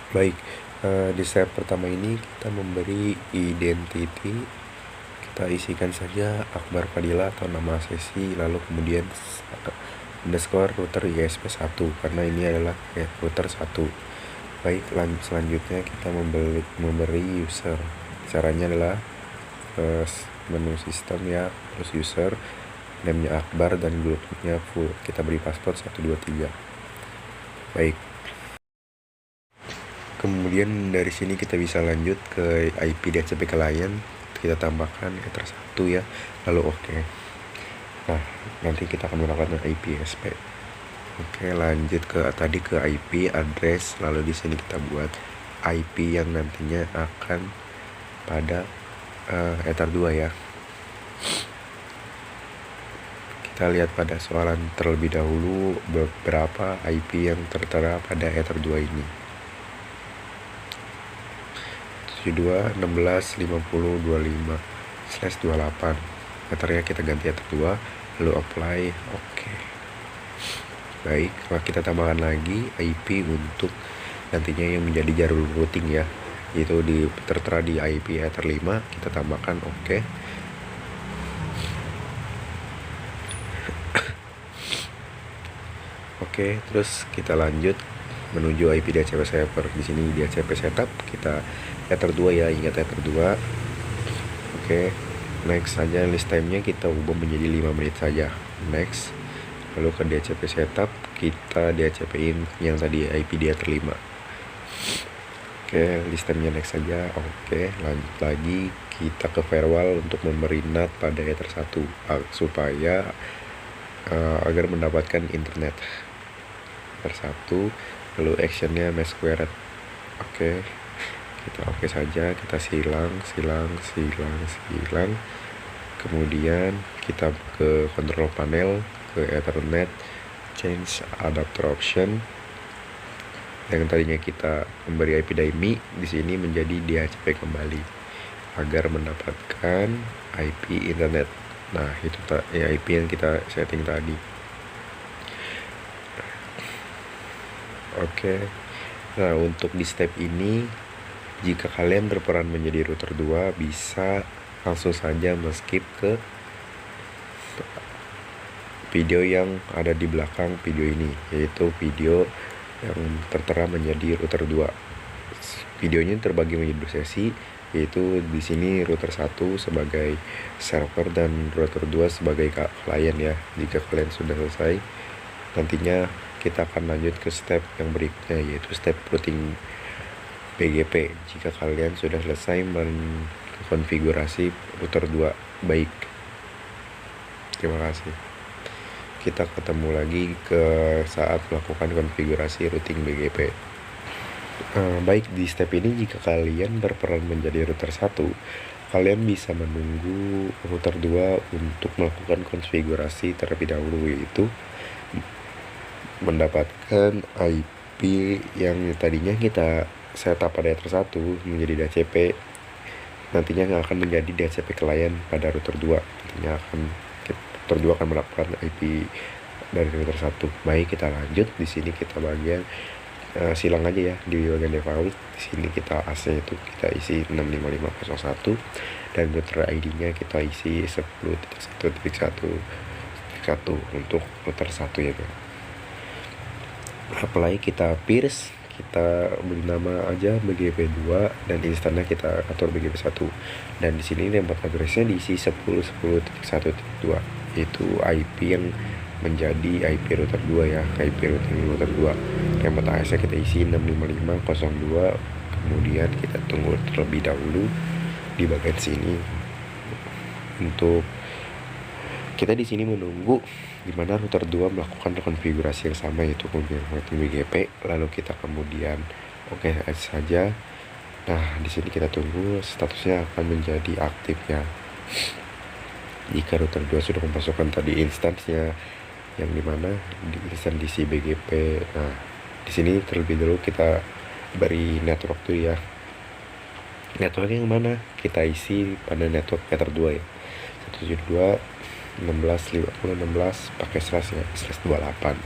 Baik, di step pertama ini kita memberi identity, kita isikan saja Akbar Fadila atau nama sesi, lalu kemudian underscore router ISP1 karena ini adalah router 1. Baik, selanjutnya kita memberi user. Caranya adalah menu sistem ya, terus user, namanya Akbar dan grupnya full. Kita beri password 123. Baik. Kemudian dari sini kita bisa lanjut ke IP DHCP client, kita tambahkan ether 1 ya, lalu oke. Nah, nanti kita akan melakukan IP SP. Oke, lanjut ke tadi ke IP address, lalu di sini kita buat IP yang nantinya akan pada ether 2 ya. Kita lihat pada soalan terlebih dahulu beberapa IP yang tertera pada ether 2 ini. 72.16.50.25/28. Ethernya kita ganti ether 2, lalu apply, oke. Baik, kalau kita tambahkan lagi IP untuk nantinya yang menjadi jalur routing ya, itu tertera di IP ether 5, kita tambahkan oke. Oke, terus kita lanjut menuju IP DHCP server. Di sini DHCP setup, kita ether 2 ya, ingat ether 2. Oke, next saja, list time-nya kita ubah menjadi 5 menit saja. Next. Lalu ke DHCP setup, kita DHCP-in yang tadi IP di ether 5. Oke, list time-nya next saja. Oke, lanjut lagi, kita ke firewall untuk memberi NAT pada ether 1 supaya agar mendapatkan internet. Ether 1, lalu actionnya mesh squared. Oke, kita oke saja, kita silang. Kemudian kita ke control panel, ke Ethernet, change adapter option. Yang tadinya kita memberi IP DIMI, di sini menjadi DHCP kembali agar mendapatkan IP internet. Nah, itu ya IP yang kita setting tadi. Oke. Nah, untuk di step ini, jika kalian berperan menjadi router 2, bisa langsung saja skip ke video yang ada di belakang video ini, yaitu video yang tertera menjadi router 2. Videonya terbagi menjadi 2 sesi, yaitu di sini router 1 sebagai server dan router 2 sebagai klien ya. Jika kalian sudah selesai, nantinya kita akan lanjut ke step yang berikutnya, yaitu step routing BGP. Jika kalian sudah selesai mengkonfigurasi router 2. Baik, terima kasih. Kita ketemu lagi ke saat melakukan konfigurasi routing BGP. Baik, di step ini jika kalian berperan menjadi router 1, kalian bisa menunggu router 2 untuk melakukan konfigurasi terlebih dahulu, yaitu mendapatkan IP yang tadinya kita setup pada ether 1 menjadi DHCP, nantinya akan menjadi DHCP client pada router 2. Nantinya router 2 akan mendapatkan IP dari router 1. Baik, kita lanjut. Di sini kita bagian silang aja ya, di bagian default. Di sini kita AC itu kita isi 65501 dan router ID-nya kita isi 10.1.1.1 untuk router 1 ya kan. Apply, kita pierce, kita beri nama aja BGP2 dan instannya kita atur BGP1. Dan di sini tempat addressnya diisi 10.10.1.2, yaitu IP yang menjadi IP router 2 ya, IP router 2. Tempat AS kita isi 65502. Kemudian kita tunggu terlebih dahulu di bagian sini. Untuk kita di sini menunggu di mana router 2 melakukan konfigurasi yang sama, yaitu konfigurasi BGP, lalu kita kemudian oke saja. Nah, di sini kita tunggu statusnya akan menjadi aktif ya. Jika router 2 sudah memasukkan tadi instansnya yang dimana di instan DC BGP. Nah, di sini terlebih dahulu kita beri network tuh ya. Network yang mana? Kita isi pada network ether 2 ya. 172.16.50.16 pakai slash ya, /28.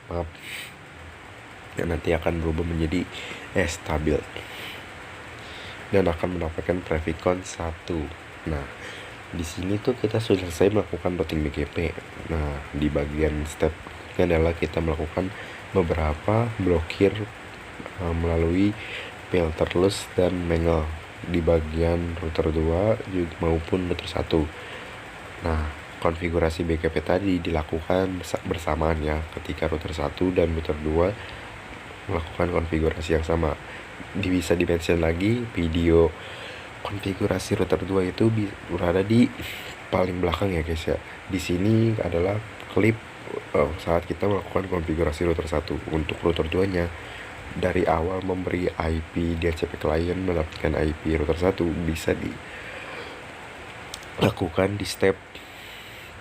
Maaf. yang nanti akan berubah menjadi stabil dan akan mendapatkan Previkon 1. Nah, di sini tuh kita sudah selesai melakukan routing BGP. Nah, di bagian step ini adalah kita melakukan beberapa blokir melalui filterless dan mangle di bagian router 2 maupun router 1. Nah, konfigurasi BGP tadi dilakukan bersamaan ya, ketika router 1 dan router 2 melakukan konfigurasi yang sama. Bisa dimention lagi, video konfigurasi router 2 itu berada di paling belakang ya guys ya. Di sini adalah klip saat kita melakukan konfigurasi router 1. Untuk router 2-nya dari awal memberi IP DHCP client mendapatkan IP router 1 bisa dilakukan di step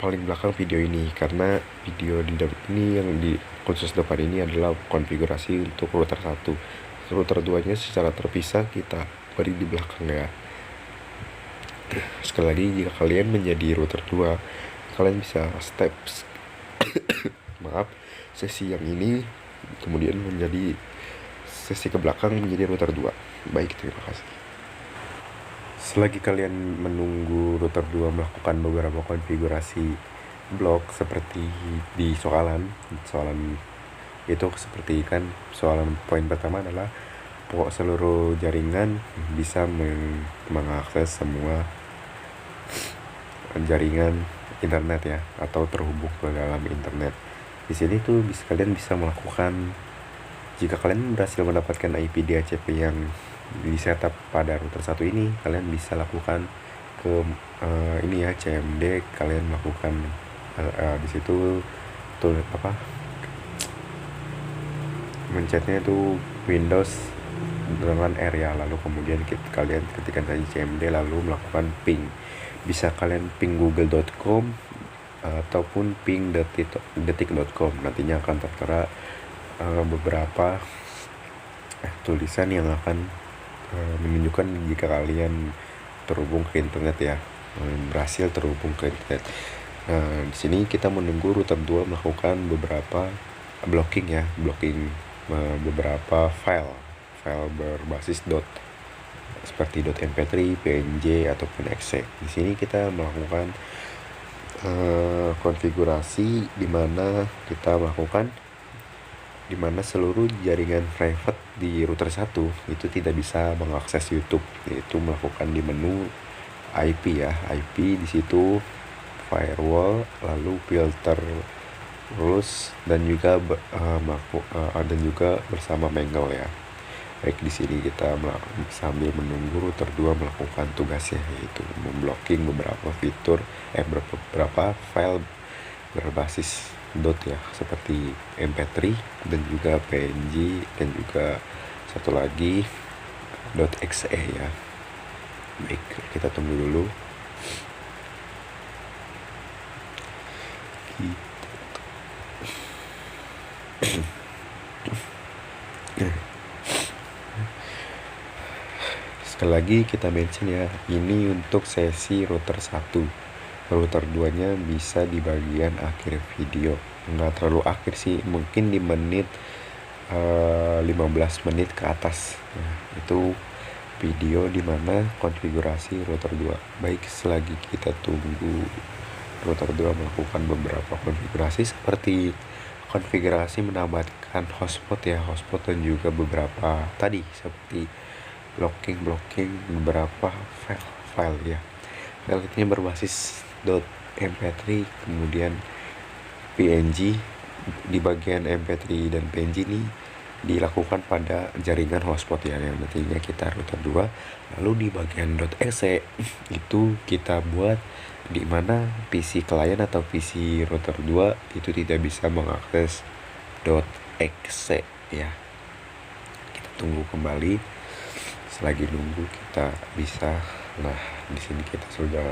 paling belakang video ini, karena video di ini yang di khusus depan ini adalah konfigurasi untuk router 1. Router 2-nya secara terpisah kita beri di belakang ya. Sekali lagi, jika kalian menjadi router 2, kalian bisa sesi yang ini kemudian menjadi sesi ke belakang menjadi router 2. Baik, terima kasih. Selagi kalian menunggu router 2 melakukan beberapa konfigurasi blok seperti di soalan itu, seperti kan soalan poin pertama adalah seluruh jaringan bisa mengakses semua jaringan internet ya, atau terhubung ke dalam internet. Di sini tuh kalian bisa melakukan, jika kalian berhasil mendapatkan IP DHCP yang di setup pada router 1 ini, kalian bisa lakukan ke ini ya, CMD. Kalian melakukan di situ tuh mencetnya itu Windows dengan R ya, lalu kemudian kalian ketikkan tadi CMD lalu melakukan ping. Bisa kalian ping google.com ataupun ping detik.com. Nantinya akan tertera beberapa tulisan yang akan menunjukkan jika kalian terhubung ke internet ya, berhasil terhubung ke internet. Nah, di sini kita menunggu router 2 melakukan beberapa blocking beberapa file berbasis seperti .mp3, png ataupun exe. Di sini kita melakukan konfigurasi di mana seluruh jaringan private di router 1 itu tidak bisa mengakses YouTube, yaitu melakukan di menu IP ya, IP di situ firewall, lalu filter rules dan juga bersama mangle ya. Baik, di sini kita sambil menunggu router 2 melakukan tugasnya, yaitu memblocking beberapa beberapa file berbasis ya, seperti mp3 dan juga png dan juga satu lagi .exe ya. Baik, kita tunggu dulu. Sekali lagi kita mention ya, ini untuk sesi router 1. Router 2 nya bisa di bagian akhir video, nggak terlalu akhir sih, mungkin di menit 15 menit ke atas. Nah, itu video dimana konfigurasi router 2. Baik, selagi kita tunggu router 2 melakukan beberapa konfigurasi seperti konfigurasi menambahkan hotspot dan juga beberapa tadi seperti blocking beberapa file ya. File ini berbasis .mp3 kemudian png. Di bagian mp3 dan png ini dilakukan pada jaringan hotspot ya, yang nantinya kita router 2. Lalu di bagian .exe itu kita buat di mana PC klien atau PC router 2 itu tidak bisa mengakses .exe ya. Kita tunggu kembali. Selagi nunggu kita bisa, nah di sini kita sudah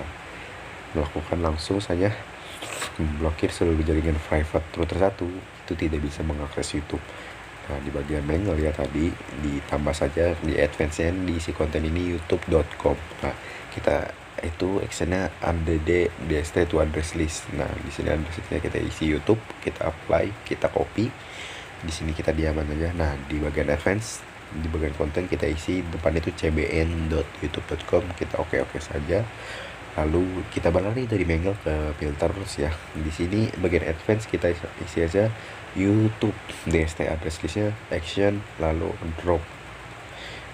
melakukan langsung saja memblokir seluruh jaringan private router 1 itu tidak bisa mengakses YouTube. Nah, di bagian mangle ya tadi ditambah saja di advance-nya diisi konten ini youtube.com. Nah, kita itu actionnya add dst to address list. Nah, di sini address listnya kita isi YouTube, kita apply, kita copy, Di sini kita diaman aja. Nah, di bagian advance, di bagian konten kita isi depan itu cbn.youtube.com, kita oke saja. Lalu kita berlari dari Mangle ke filters ya. Di sini bagian advance kita isi aja YouTube, DST address listnya, action, lalu drop.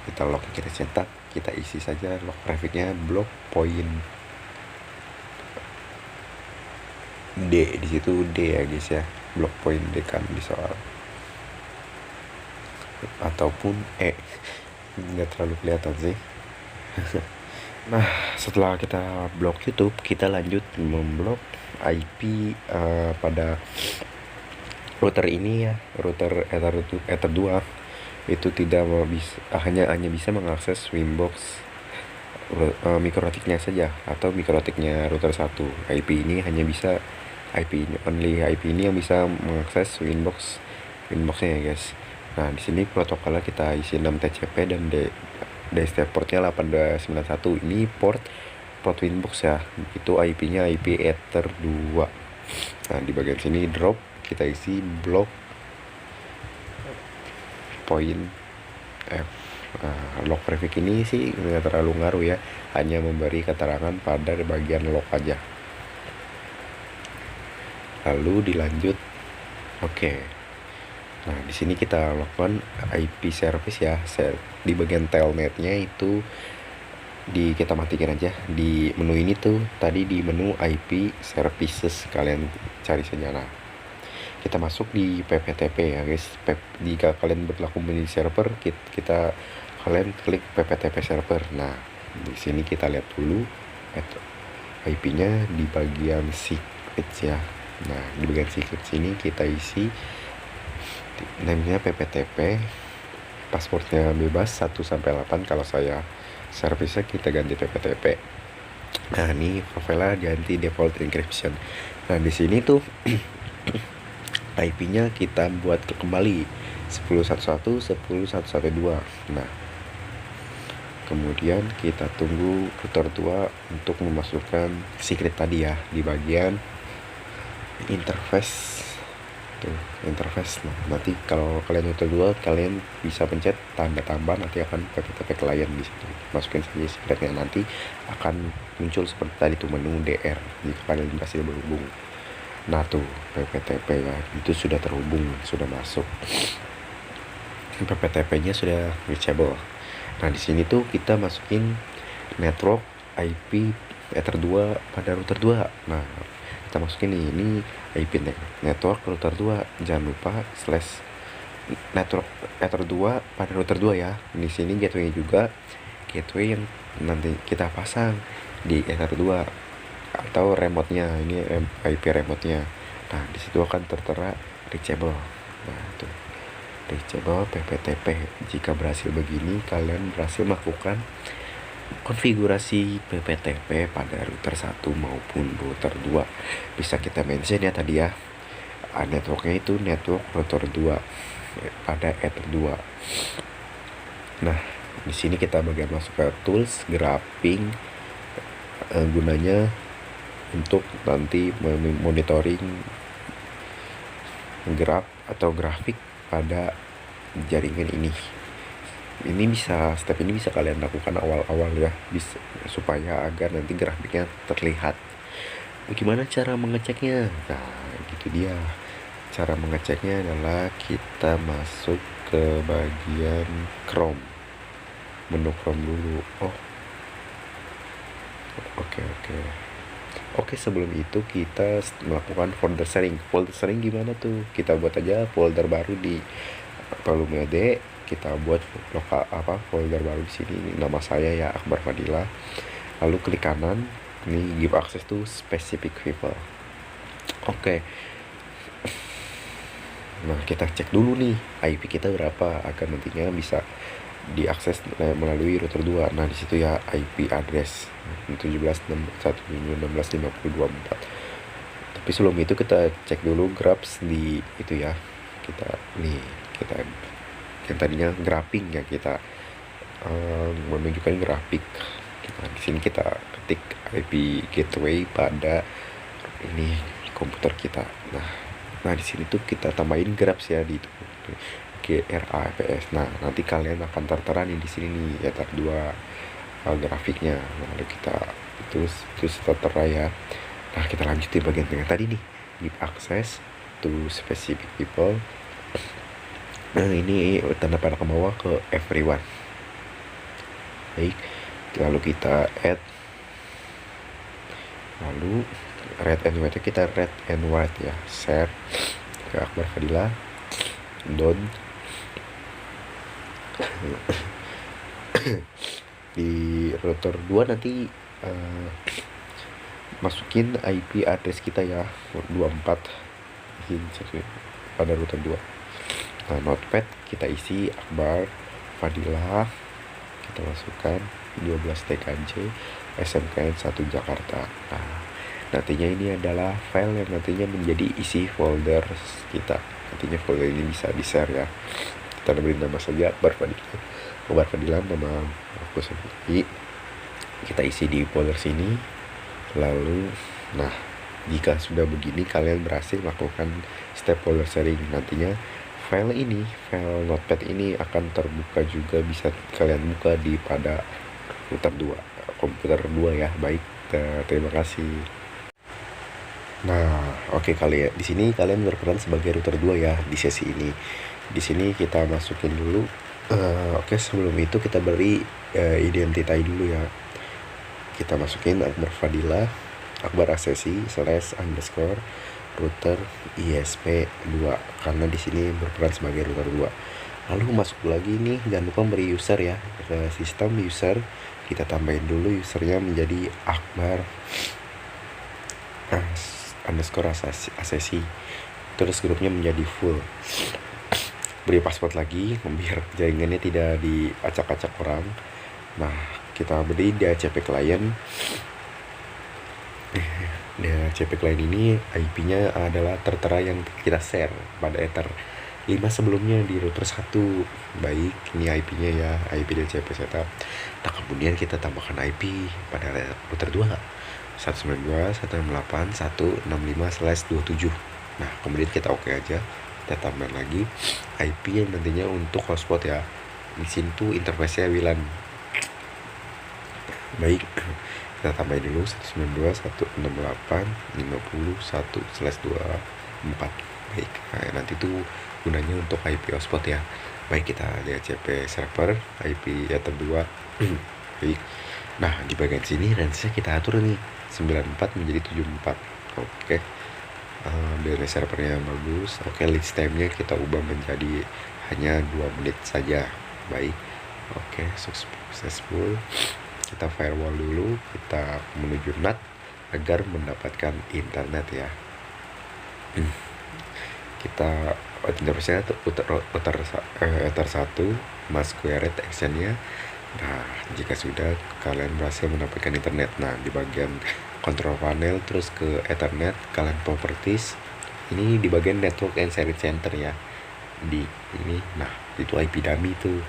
Kita log, kita cetak, kita isi saja log trafficnya, block point D, di situ D ya guys ya, block point D kan di soal, ataupun nggak terlalu kelihatan sih. Nah, setelah kita blok YouTube, kita lanjut memblok IP pada router ini ya, router Ether 2 itu tidak bisa, hanya bisa mengakses Winbox mikrotiknya saja atau mikrotiknya router 1. IP ini hanya bisa IP ini yang bisa mengakses Winboxnya ya guys. Nah, di sini protokolnya kita isi 6 TCP dan DST portnya 8291. Ini port Winbox ya. Itu IP-nya IP Ether 2. Nah, di bagian sini drop kita isi block point F. Log traffic ini sih nggak terlalu ngaruh ya, hanya memberi keterangan pada bagian log aja. Lalu dilanjut, oke. Nah, di sini kita lakukan IP service ya. Di bagian telnetnya itu kita matikan aja. Di menu ini tuh tadi di menu IP services, kalian cari saja. Nah, kita masuk di PPTP ya guys. Jika kalian berlaku menjadi server, kalian klik PPTP server. Nah, di sini kita lihat dulu IP-nya di bagian secrets ya. Nah, di bagian secret sini kita isi namanya PPTP, passwordnya bebas 1-8. Kalau saya servisnya kita ganti PPTP. Nah, ini profile ganti default encryption. Nah, di sini tuh IP-nya kita buat kembali 10.1.1, 10.1.1.2. Nah, kemudian kita tunggu router 2 untuk memasukkan secret tadi ya di bagian interface. Interface. Nah, nanti kalau kalian router 2, kalian bisa pencet tanda tambah, nanti akan PPTP client di situ. Masukin saja secretnya, nanti akan muncul seperti tadi tuh menu DR jika kalian berhasil berhubung. Nah, tuh PPTP ya, itu sudah terhubung, sudah masuk. PPTP-nya sudah reachable. Nah, di sini tuh kita masukin network IP Ether 2 pada router 2. Nah, kita masukin ini IP network router 2. Jangan lupa slash network Ether 2 pada router 2 ya. Di sini gateway juga, gateway yang nanti kita pasang di Ether 2 atau remote-nya. Ini IP remote-nya. Nah, di situ akan tertera reachable. Nah, itu reachable PPTP. Jika berhasil begini, kalian berhasil melakukan konfigurasi PPTP pada router 1 maupun router 2. Bisa kita mention ya tadi ya, networknya itu network router 2 pada Ether 2. Nah, di sini kita bagian masuk ke tools graphing, gunanya untuk nanti monitoring graph atau grafik pada jaringan ini. Step ini bisa kalian lakukan awal-awal ya, bisa supaya agar nanti grafiknya terlihat. Bagaimana cara mengeceknya? Nah, gitu dia. Cara mengeceknya adalah kita masuk ke bagian Chrome, menu Chrome dulu. Oke, sebelum itu kita melakukan folder sharing. Folder sharing gimana tuh? Kita buat aja folder baru di volume D. Kita buat folder baru di sini. Nama saya ya, Akbar Fadila. Lalu klik kanan, ini give access to specific people. Oke. Nah, kita cek dulu nih IP kita berapa agar nantinya bisa diakses melalui router 2. Nah, di situ ya IP address 17.1.16.50.24. Tapi sebelum itu kita cek dulu grabs di itu ya. Kita yang tadinya graphing ya, kita menunjukkan grafik. Di sini kita ketik IP gateway pada ini komputer kita. Nah, di sini tuh kita tambahin grabs ya di itu. GRAFS. Nah, nanti kalian akan tertera nih di sini nih Ether 2 grafiknya. Nah, lalu kita itu tertera ya. Nah, kita lanjut di bagian tengah tadi nih, give access to specific people. Nah, ini tanda panah ke bawah ke everyone. Baik, lalu kita add, lalu red and white kita red and white ya, share ke Akbar Fadila, down di router 2 nanti masukin IP address kita ya, 24 pada router 2. Nah, notepad kita isi Akbar Fadila, kita masukkan 12 TKJ SMKN 1 Jakarta. Nah, nantinya ini adalah file yang nantinya menjadi isi folder kita. Nantinya folder ini bisa di-share ya. Kita beri nama saja Akbar Fadila, nama aku sendiri. Kita isi di folder sini. Lalu, nah, jika sudah begini kalian berhasil melakukan step folder sharing. Nantinya file notepad ini akan terbuka juga, bisa kalian buka di pada komputer 2 ya. Baik, terima kasih. Nah, oke, kalian di sini kalian berperan sebagai router 2 ya di sesi ini. Di sini kita masukin dulu. Oke, sebelum itu kita beri identity dulu ya. Kita masukin Akbar Fadila, Akbar Asesi /_ router ISP 2 karena di sini berperan sebagai router 2. Lalu masuk lagi nih, jangan lupa beri user ya, ke sistem user kita tambahin dulu usernya menjadi Akbar _asesi, terus grupnya menjadi full. Beri password lagi biar jaringannya tidak diacak-acak orang. Nah, kita beri DHCP client. DHCP client ini IP-nya adalah tertera yang kita share pada Ether 5 sebelumnya di router 1. Baik, ini IP-nya ya, IP DHCP setup. Nah, kemudian kita tambahkan IP pada router 2 192.168.165/27. Nah, kemudian kita oke aja. Kita tambah lagi IP yang nantinya untuk hotspot ya. Di sini tuh interface-nya WLAN. Baik, kita tambahin dulu 192.168.50/24. Baik, nah, nanti tuh gunanya untuk IP hotspot ya. Baik, kita DHCP server IP Ether 2. Baik, nah di bagian sini range-nya kita atur nih 94 menjadi 74. Oke, DNS servernya bagus. Oke, lead time-nya kita ubah menjadi hanya 2 menit saja. Baik, oke, successful. Kita firewall dulu, kita menuju NAT agar mendapatkan internet ya. Kita interface-nya Ether 1 masquerade action-nya. Nah, jika sudah kalian berhasil mendapatkan internet, nah di bagian control panel terus ke Ethernet, kalian properties ini di bagian network and sharing center ya. Di ini, nah itu IP dummy tuh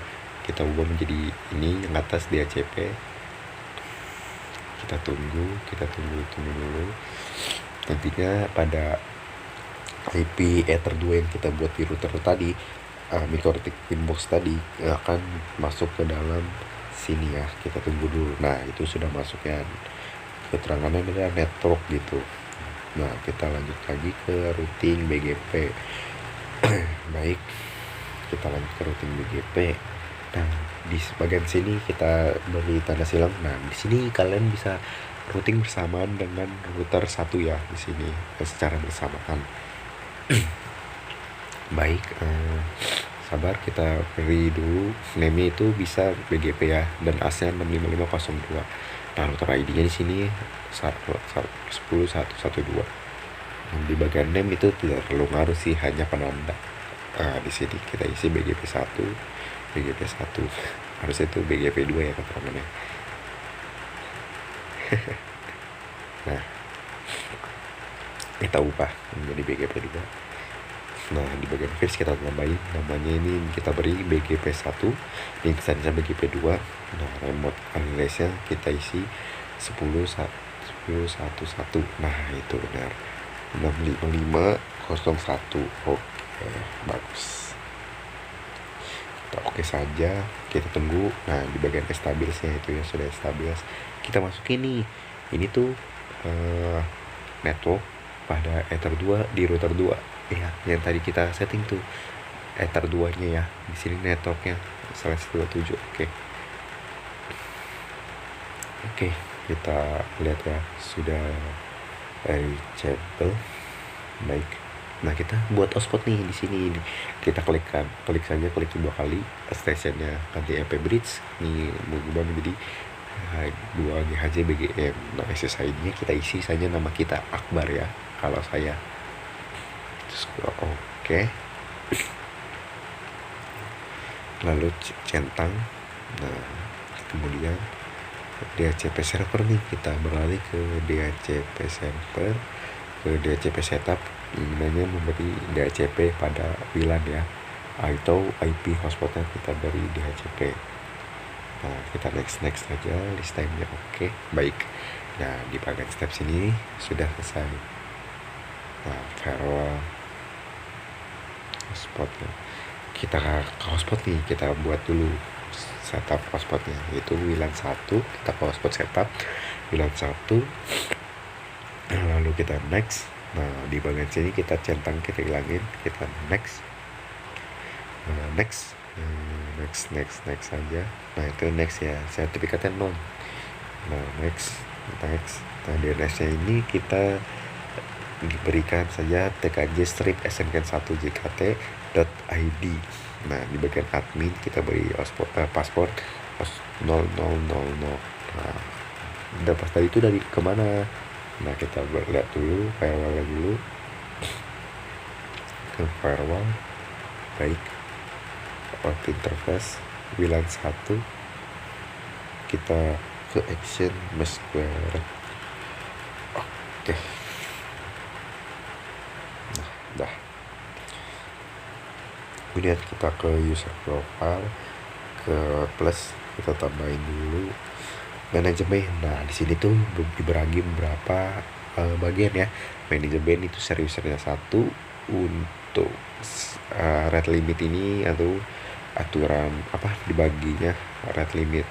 kita ubah menjadi ini yang atas DHCP. Kita tunggu dulu. Nantinya pada IP Ether 2 yang kita buat di router tadi, MikroTik inbox tadi akan masuk ke dalam sini ya. Kita tunggu dulu. Nah, itu sudah masuk ya. Keterangannya adalah network gitu. Nah, kita lanjut lagi ke routing BGP. Baik, kita lanjut ke routing BGP. Nah, di bagian sini kita beri tanda silang. Nah, di sini kalian bisa routing bersamaan dengan router 1 ya di sini secara bersamaan. Baik, sabar, kita beri dulu name itu bisa BGP ya, dan ASnya 65502. Nah, router ID-nya di sini 10112. Di bagian name itu tidak perlu ngaruh sih, hanya penanda. Di sini kita isi BGP 1, harusnya itu BGP 2 ya keterangannya. Nah, kita ubah menjadi BGP 2. Nah, di bagian fix kita tambahin namanya, ini kita beri BGP 1, ini kesannya BGP 2. Nah, remote address-nya kita isi 10.1.1. Nah, itu benar, 65501. Oke, bagus. oke saja, kita tunggu. Nah di bagian establishnya itu ya sudah establish, kita masukin nih ini tuh network pada Ether 2 di router 2 ya, yang tadi kita setting tuh Ether 2 nya ya, di sini networknya /27. Oke, kita lihat ya, sudah reachable. Baik. Nah, kita buat hotspot nih di sini. Kita klik saja, klik 2 kali stationnya, ganti IP bridge nih, berubah menjadi 2 GHZ BGM. Nah, SSID-nya kita isi saja nama kita Akbar ya, kalau saya. Terus oke. Lalu centang. Nah, kemudian DHCP server nih, kita beralih ke DHCP server, ke DHCP setup. Gunanya memberi DHCP pada WLAN ya, atau IP hotspotnya kita beri DHCP. Nah, kita next saja, list time-nya oke. Baik. Nah, di bagian step sini sudah selesai. Nah, firewall hotspotnya, kita ke hotspot nih, kita buat dulu setup hotspotnya, yaitu WLAN 1. Kita ke hotspot setup WLAN 1, lalu kita next. Nah, di bagian sini kita centang, kita hilangin, kita next. Next saja. Nah, itu next ya, sertifikatnya non. Nah, next. Nah, DNS-nya ini kita diberikan saja tkj strip snken1jkt.id. Nah, di bagian admin kita beri password 0000. Nah, udah pas tadi itu dari kemana? Nah, kita lihat dulu firewall dulu, ke firewall. Baik, port interface WLAN 1, kita ke action mesh square. Oke. Nah, dah. Kemudian kita ke user profile, ke plus, kita tambahin dulu manajemen. Nah, di sini tuh dibagi beberapa bagian ya. Manajemen itu seriusernya 1 untuk rate limit ini, atau aturan dibaginya rate limit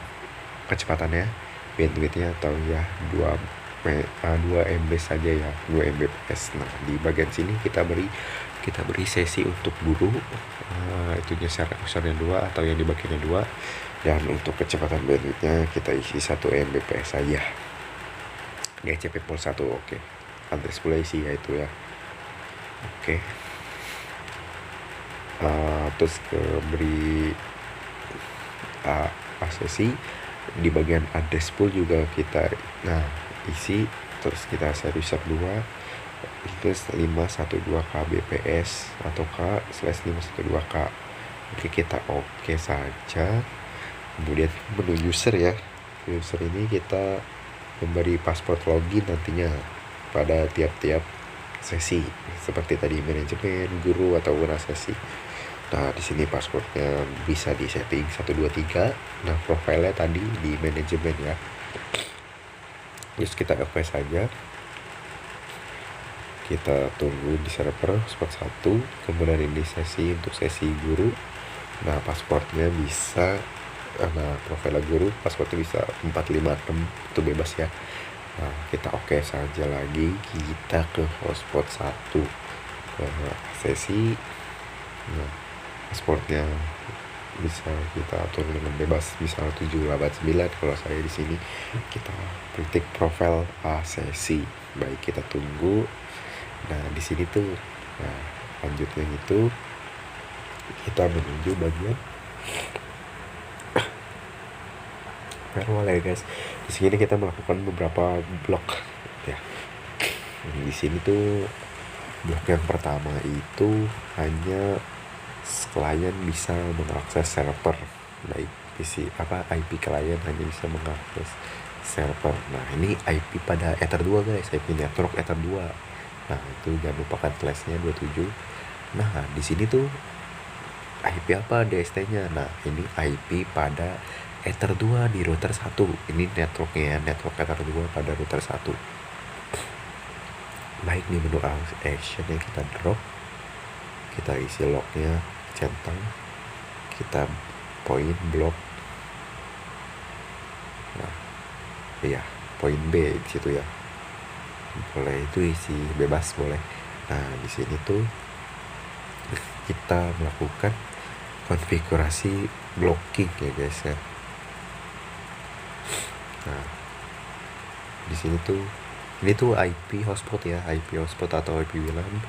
kecepatannya, bandwidthnya, atau ya 2 MB saja ya, 2 Mbps. Nah, di bagian sini kita beri sesi untuk guru, itunya usernya 2 atau yang dibaginya 2, dan untuk kecepatan bandwidthnya kita isi 1 Mbps saja. DHCP pool 1 oke. Address pula isi ya itu ya. Oke. Terus beri sesi di bagian address pool juga kita isi. Terus kita seriuser 2 itu 512 kbps atau k/512k. Oke, kita oke saja. Kemudian menu user ya, user ini kita memberi password login nantinya pada tiap-tiap sesi, seperti tadi manajemen, guru, atau sesi. Nah, di sini passwordnya bisa di setting 123. Nah, profilnya tadi di manajemen ya. Terus kita oke saja. Kita tunggu di server hotspot 1. Kemudian ini sesi untuk sesi guru. Nah, passwordnya bisa, profil guru passwordnya bisa 456, itu bebas ya. Nah, kita oke saja lagi. Kita ke hotspot 1, ke sesi. Nah, passwordnya bisa kita atur dengan bebas, misal 789. Kalau saya di sini kita ketik profil sesi. Baik, kita tunggu. Nah, di sini tuh, lanjutnya itu kita menuju bagian firewall ya guys. Di sini kita melakukan beberapa blok ya. Di sini tuh blok yang pertama itu hanya klien bisa mengakses server, baik IP klien hanya bisa mengakses server. Nah, ini IP pada Ether 2 guys, IP network Ether 2. Nah, itu jangan lupakan flashnya 27. Nah, di sini tuh IP apa DST-nya. Nah, ini IP pada Ether 2 di router 1. Ini networknya ya, network Ether 2 pada router 1. Baik, di menu action yang kita drop, kita isi lognya, centang, kita poin blok. Nah, iya, poin B di situ ya. Boleh itu isi bebas boleh. Nah, di sini tuh kita melakukan konfigurasi blocking ya guys ya. Nah, di sini tuh ini tuh IP hotspot ya, IP hotspot atau IP WLAN.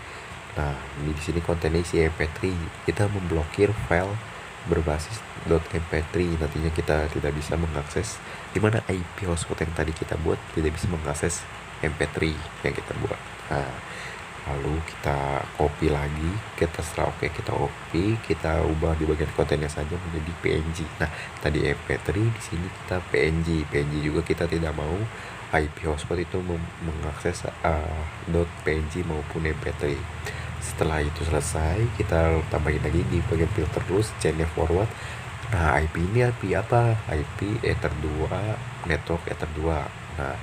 Nah, di sini kontennya isi MP3. Kita memblokir file berbasis .mp3. Nantinya kita tidak bisa mengakses, dimana IP hotspot yang tadi kita buat tidak bisa mengakses MP3 yang kita buat. Nah, lalu kita copy lagi, kita setelah kita copy, kita ubah di bagian kontennya saja menjadi PNG. Nah, tadi MP3, di sini kita PNG. PNG juga kita tidak mau IP hotspot itu mengakses .png maupun MP3. Setelah itu selesai, kita tambahin lagi di bagian filter terus channel forward. Nah, IP ini IP apa? IP Ether 2, network Ether 2. Nah,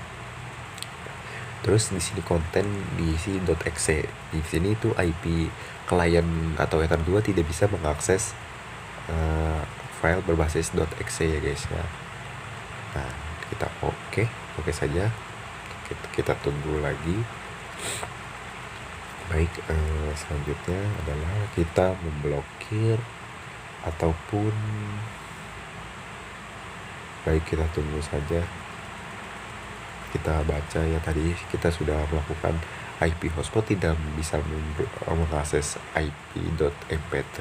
terus di sini konten diisi .exe. Di sini itu IP klien atau Ether 2 tidak bisa mengakses file berbasis .exe ya guys ya. Nah, kita oke saja. Kita tunggu lagi. Baik, selanjutnya adalah kita memblokir ataupun baik, kita tunggu saja. Kita baca ya, tadi kita sudah melakukan IP hotspot tidak bisa mengakses IP.mp3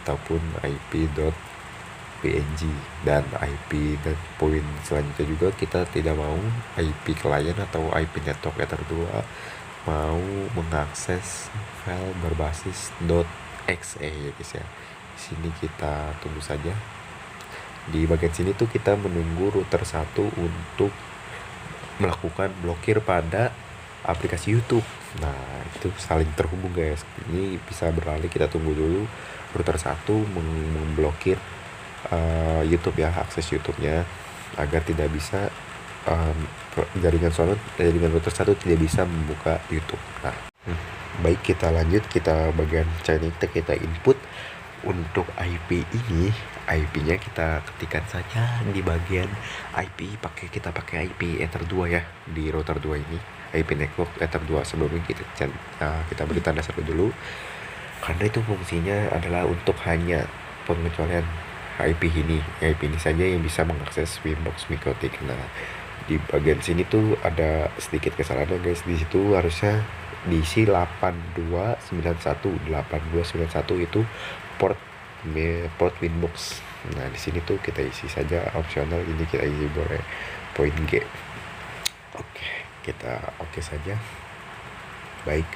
ataupun IP.png, dan IP dan poin selanjutnya juga kita tidak mau IP klien atau IP network Ether 2 mau mengakses file berbasis .exe ya guys ya. Di sini kita tunggu saja. Di bagian sini tuh kita menunggu router 1 untuk melakukan blokir pada aplikasi YouTube. Nah, itu saling terhubung guys. Ini bisa beralih, kita tunggu dulu router 1 memblokir YouTube ya, akses YouTube-nya agar tidak bisa jaringan router 1 tidak bisa membuka YouTube. Nah, baik, kita lanjut. Kita bagian channel kita input untuk IP ini. IP-nya kita ketikkan saja di bagian IP, kita pakai IP Ether 2 ya di router 2 ini, IP network Ether 2. Sebelumnya kita beri tanda seru dulu karena itu fungsinya adalah untuk hanya pengecualian IP ini. IP ini saja yang bisa mengakses Winbox Mikrotik. Nah, di bagian sini tuh ada sedikit kesalahan guys. Di situ harusnya diisi 8291 itu port Winbox. Nah, di sini tuh kita isi saja opsional, ini kita isi boleh poin G. Oke, kita oke saja. Baik,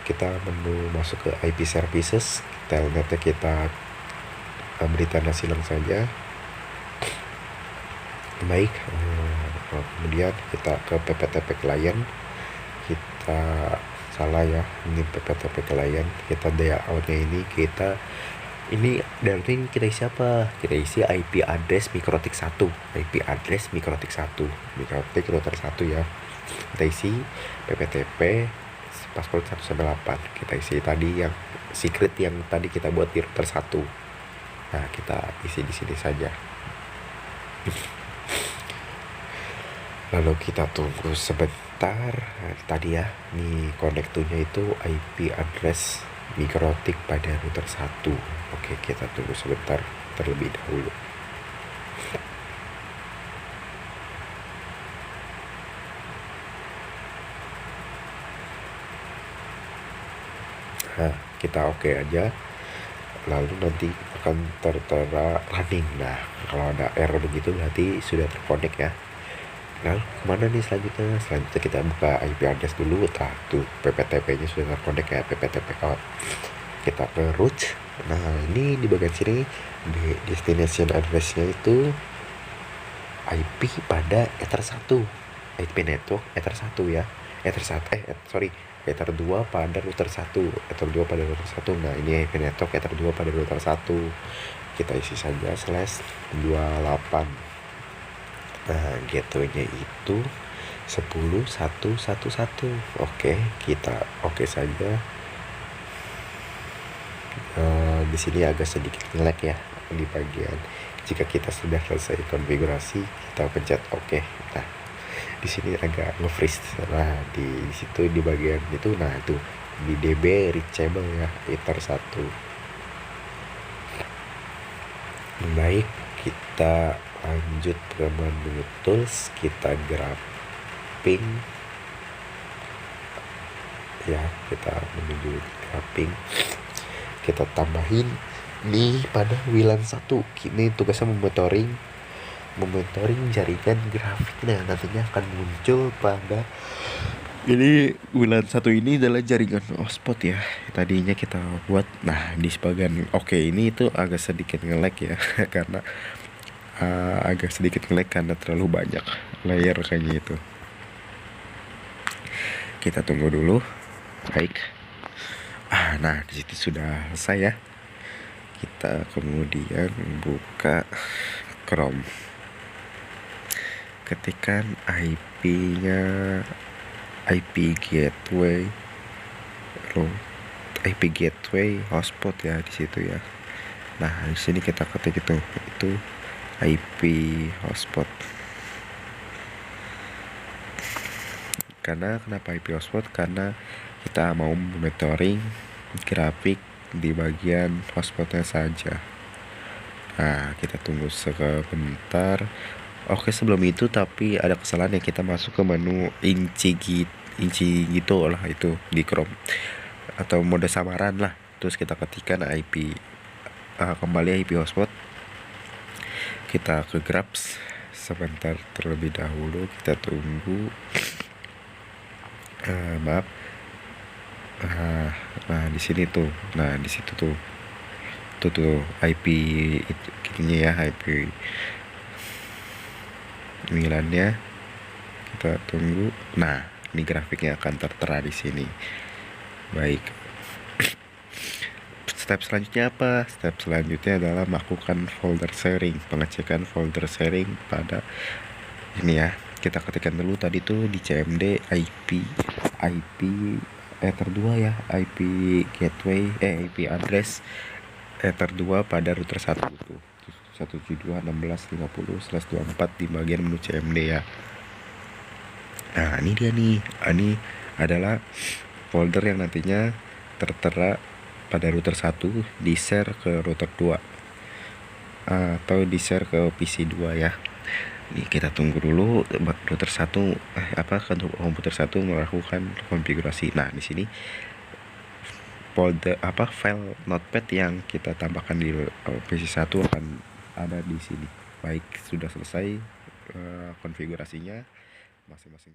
kita menu masuk ke IP services, telnetnya kita beri tanda silang saja. Baik, kemudian kita ke PPTP client. Kita salah ya, ini PPTP client. Kita layoutnya ini dari ini kita isi apa? Kita isi IP address Mikrotik 1, IP address Mikrotik 1, Mikrotik router 1 ya. Kita isi PPTP password 1-8. Kita isi tadi yang secret yang tadi kita buat di router 1. Nah, kita isi di sini saja. Lalu kita tunggu sebentar. Nah, tadi ya, nih konektornya itu IP address Mikrotik pada router 1. Oke, kita tunggu sebentar terlebih dahulu. Nah, kita oke aja. Lalu nanti akan tertera running. Nah, kalau ada error begitu berarti sudah terkonek ya. Lalu kemana nih selanjutnya? Selanjutnya kita buka IP address dulu. Tuh PPTP nya sudah terkonek ya, PPTP out. Kita ke root. Nah, ini di bagian sini di destination address-nya itu IP pada Ether 1, IP network Ether 1 ya. Ether 2 pada router 1, Ether 2 pada router 1. Nah, ini IP network Ether 2 pada router 1. Kita isi saja /28. Nah, gateway-nya itu 10.1.1.1. Oke, kita oke saja. di sini agak sedikit nge-lag ya di bagian. Jika kita sudah selesai konfigurasi, kita pencet OK. Nah, di sini agak nge-freeze. Nah, di situ di bagian itu, nah itu di DB reachable ya, iter 1. Baik, kita lanjut ke menu tools, kita graphing ya, kita menuju graphing, kita tambahin nih pada WLAN 1. Kini tugasnya memonitoring jaringan grafik. Nah, nantinya akan muncul pada ini WLAN 1 ini adalah jaringan hotspot ya. Tadinya kita buat. Nah, di sebagian oke, ini itu agak sedikit nge-lag ya karena agak sedikit nge-lag karena terlalu banyak layer kayaknya itu. Kita tunggu dulu. Baik. Nah, di situ sudah selesai ya. Kita kemudian buka Chrome. Ketikkan IP-nya, IP gateway hotspot ya di situ ya. Nah, di sini kita ketik itu IP hotspot. Karena kenapa IP hotspot? Karena kita mau monitoring grafik di bagian hotspotnya saja. Nah, kita tunggu sebentar. Oke, sebelum itu tapi ada kesalahan ya, kita masuk ke menu inci gitu lah itu di Chrome atau mode samaran lah. Terus kita ketikkan IP kembali IP hotspot. Kita ke Grabs sebentar terlebih dahulu, kita tunggu. Maaf. Nah, di sini tuh. Nah, di situ tuh. Tuh IP gininya ya, IP milannya. Kita tunggu. Nah, ini grafiknya akan tertera di sini. Baik. Step selanjutnya apa? Step selanjutnya adalah melakukan folder sharing, pengecekan folder sharing pada ini ya. Kita ketikkan dulu tadi tuh di CMD IP ether 2 ya, IP gateway IP address ether 2 pada router 1 tuh 172.16.50/24 di bagian menu CMD ya. Nah, ini dia nih. Ini adalah folder yang nantinya tertera pada router 1 di share ke router 2 atau di share ke PC 2 ya. Ini kita tunggu dulu router 1 komputer 1 melakukan konfigurasi. Nah, di sini folder file notepad yang kita tambahkan di PC 1 akan ada di sini. Baik, sudah selesai konfigurasinya masing-masing.